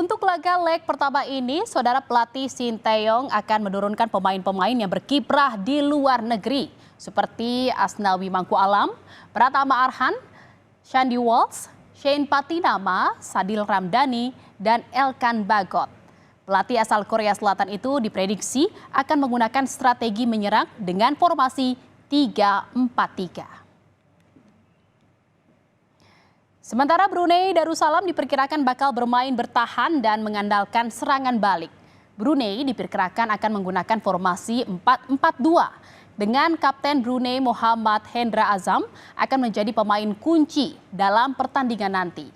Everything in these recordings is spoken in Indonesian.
Untuk laga leg pertama ini, saudara pelatih Sinteyong akan menurunkan pemain-pemain yang berkiprah di luar negeri. Seperti Asnawi Mangku Alam, Pratama Arhan, Shandy Walsh, Shane Patinama, Sadil Ramdhani, dan Elkan Bagot. Pelatih asal Korea Selatan itu diprediksi akan menggunakan strategi menyerang dengan formasi 3-4-3. Sementara Brunei Darussalam diperkirakan bakal bermain bertahan dan mengandalkan serangan balik. Brunei diperkirakan akan menggunakan formasi 4-4-2 dengan Kapten Brunei Muhammad Hendra Azam akan menjadi pemain kunci dalam pertandingan nanti.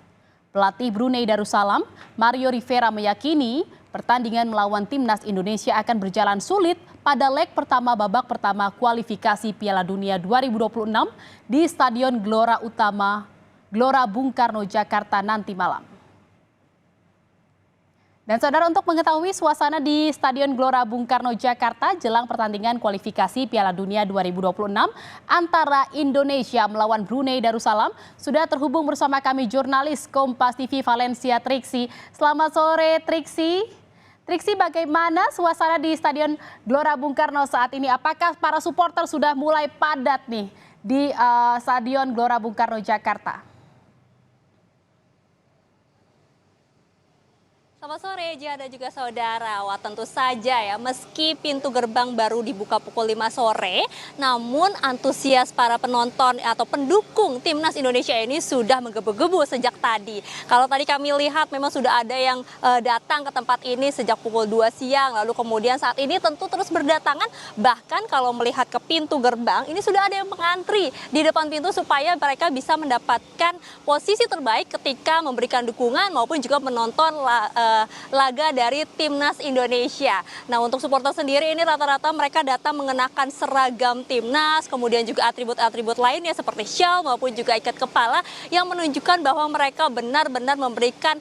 Pelatih Brunei Darussalam, Mario Rivera meyakini pertandingan melawan timnas Indonesia akan berjalan sulit pada leg pertama babak pertama kualifikasi Piala Dunia 2026 di Stadion Gelora Bung Karno, Jakarta nanti malam. Dan saudara, untuk mengetahui suasana di Stadion Gelora Bung Karno, Jakarta jelang pertandingan kualifikasi Piala Dunia 2026 antara Indonesia melawan Brunei Darussalam, sudah terhubung bersama kami jurnalis Kompas TV Valencia Triksi. Selamat sore Triksi. Triksi, bagaimana suasana di Stadion Gelora Bung Karno saat ini? Apakah para supporter sudah mulai padat nih di Stadion Gelora Bung Karno, Jakarta? Selamat sore, Jihan dan juga saudara. Wah, tentu saja ya, meski pintu gerbang baru dibuka pukul 5 sore, namun antusias para penonton atau pendukung timnas Indonesia ini sudah menggebu-gebu sejak tadi. Kalau tadi kami lihat memang sudah ada yang datang ke tempat ini sejak pukul 2 siang, lalu kemudian saat ini tentu terus berdatangan. Bahkan kalau melihat ke pintu gerbang, ini sudah ada yang mengantri di depan pintu supaya mereka bisa mendapatkan posisi terbaik ketika memberikan dukungan maupun juga menonton laga dari timnas Indonesia. Nah, untuk supporter sendiri ini rata-rata mereka datang mengenakan seragam timnas, kemudian juga atribut-atribut lainnya seperti shawl maupun juga ikat kepala yang menunjukkan bahwa mereka benar-benar memberikan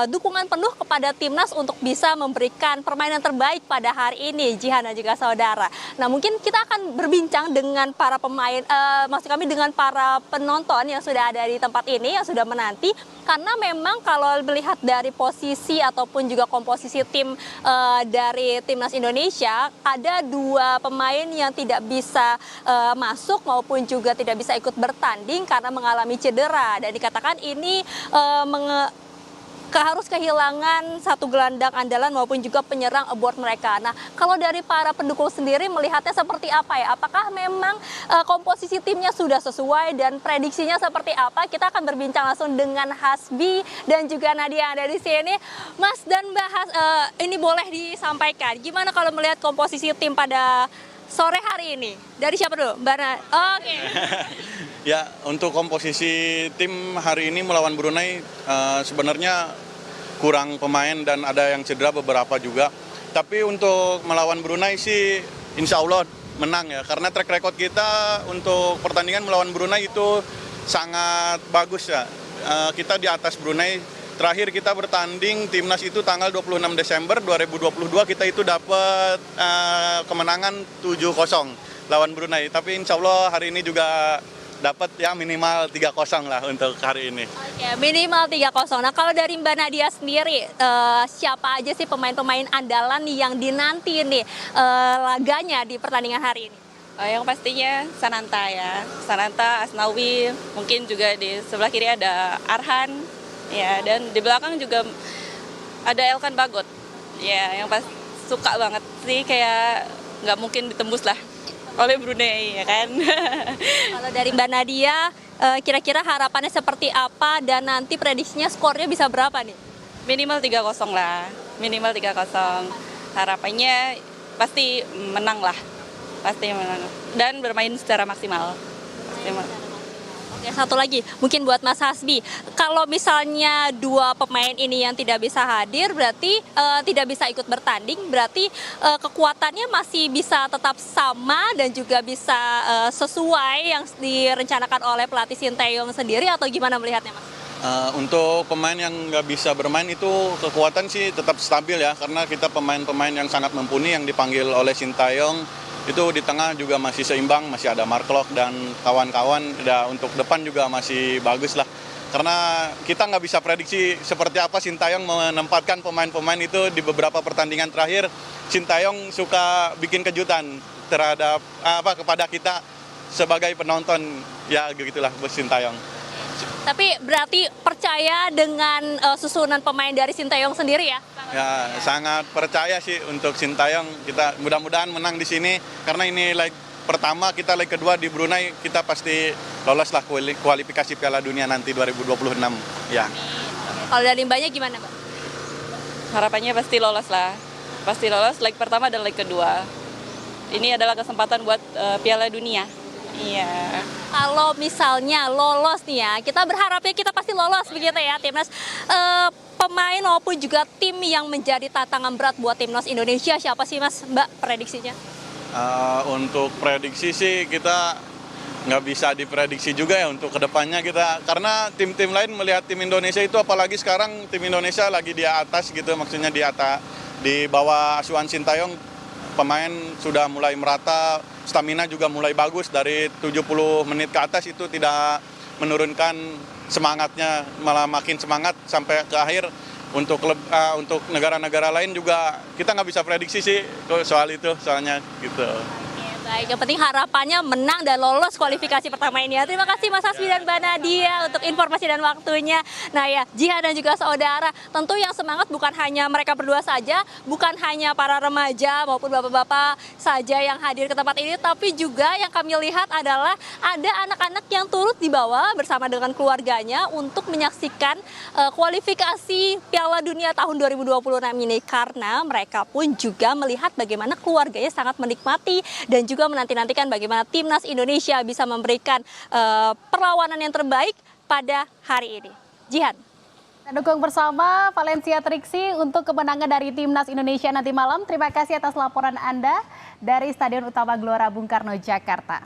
dukungan penuh kepada timnas untuk bisa memberikan permainan terbaik pada hari ini, Jihan dan juga saudara. Nah, mungkin kita akan berbincang dengan para pemain, maksud kami dengan para penonton yang sudah ada di tempat ini, yang sudah menanti, karena memang kalau melihat dari posisi ataupun juga komposisi tim dari timnas Indonesia, ada dua pemain yang tidak bisa masuk maupun juga tidak bisa ikut bertanding karena mengalami cedera, dan dikatakan ini harus kehilangan satu gelandang andalan maupun juga penyerang aboard mereka. Nah, kalau dari para pendukung sendiri melihatnya seperti apa ya? Apakah memang komposisi timnya sudah sesuai dan prediksinya seperti apa? Kita akan berbincang langsung dengan Hasbi dan juga Nadia yang ada di sini. Mas dan Mbak ini boleh disampaikan, gimana kalau melihat komposisi tim pada sore hari ini? Dari siapa dulu? Mbak Oke. Ya, untuk komposisi tim hari ini melawan Brunei sebenarnya kurang pemain dan ada yang cedera beberapa juga. Tapi untuk melawan Brunei sih insya Allah menang ya, karena track record kita untuk pertandingan melawan Brunei itu sangat bagus ya. Kita di atas Brunei. Terakhir kita bertanding timnas itu tanggal 26 Desember 2022, kita itu dapat kemenangan 7-0 lawan Brunei. Tapi insya Allah hari ini juga dapat ya minimal 3-0 lah untuk hari ini. Oke, minimal 3-0. Nah, kalau dari Mbak Nadia sendiri, siapa aja sih pemain-pemain andalan yang dinanti nih laganya di pertandingan hari ini? Yang pastinya Sananta ya, Sananta, Asnawi, mungkin juga di sebelah kiri ada Arhan, ya, dan di belakang juga ada Elkan Bagot, ya, yang pas suka banget sih, kayak nggak mungkin ditembus lah oleh Brunei, ya kan. Kalau dari Mbak Nadia, kira-kira harapannya seperti apa dan nanti prediksinya skornya bisa berapa nih? Minimal 3-0 lah, minimal 3-0. Harapannya pasti menang lah, pasti menang. Dan bermain secara maksimal. Oke, satu lagi, mungkin buat Mas Hasbi, kalau misalnya dua pemain ini yang tidak bisa hadir, berarti tidak bisa ikut bertanding, berarti kekuatannya masih bisa tetap sama dan juga bisa sesuai yang direncanakan oleh pelatih Sinteyong sendiri, atau gimana melihatnya, Mas? Untuk pemain yang nggak bisa bermain itu kekuatan sih tetap stabil ya, karena kita pemain-pemain yang sangat mumpuni yang dipanggil oleh Sinteyong. Itu di tengah juga masih seimbang, masih ada Mark Klok dan kawan-kawan. Untuk depan juga masih bagus lah. Karena kita nggak bisa prediksi seperti apa Sintayong menempatkan pemain-pemain itu di beberapa pertandingan terakhir. Sintayong suka bikin kejutan terhadap kepada kita sebagai penonton, ya begitulah bos Sintayong. Tapi berarti percaya dengan susunan pemain dari Sintayong sendiri ya? Ya sangat percaya sih untuk Sintayong. Kita mudah-mudahan menang di sini karena ini leg pertama, kita leg kedua di Brunei, kita pasti lolos lah kualifikasi Piala Dunia nanti 2026. Ya. Kalau dari Mbaknya gimana, Mbak? Harapannya pasti lolos lah. Pasti lolos leg pertama dan leg kedua. Ini adalah kesempatan buat Piala Dunia. Iya. Kalau misalnya lolos nih ya, kita berharapnya kita pasti lolos begitu ya Timnas. Pemain maupun juga tim yang menjadi tantangan berat buat Timnas Indonesia siapa sih Mas, Mbak, prediksinya? Untuk prediksi sih kita nggak bisa diprediksi juga ya untuk kedepannya kita, karena tim-tim lain melihat tim Indonesia itu, apalagi sekarang tim Indonesia lagi di atas gitu, maksudnya di bawah asuhan Sintayong, pemain sudah mulai merata, stamina juga mulai bagus, dari 70 menit ke atas itu tidak menurunkan semangatnya, malah makin semangat sampai ke akhir. Untuk negara-negara lain juga kita nggak bisa prediksi sih soal itu, soalnya gitu. Baik, yang penting harapannya menang dan lolos kualifikasi pertama ini ya. Terima kasih Mas Hasbi dan Mbak Nadia untuk informasi dan waktunya. Nah ya, Jihan dan juga saudara, tentu yang semangat bukan hanya mereka berdua saja, bukan hanya para remaja maupun bapak-bapak saja yang hadir ke tempat ini, tapi juga yang kami lihat adalah ada anak-anak yang turut dibawa bersama dengan keluarganya untuk menyaksikan kualifikasi Piala Dunia tahun 2026 ini, karena mereka pun juga melihat bagaimana keluarganya sangat menikmati dan juga menanti-nantikan bagaimana Timnas Indonesia bisa memberikan perlawanan yang terbaik pada hari ini. Jihan. Kita dukung bersama Valencia Triksi untuk kemenangan dari Timnas Indonesia nanti malam. Terima kasih atas laporan Anda dari Stadion Utama Gelora Bung Karno, Jakarta.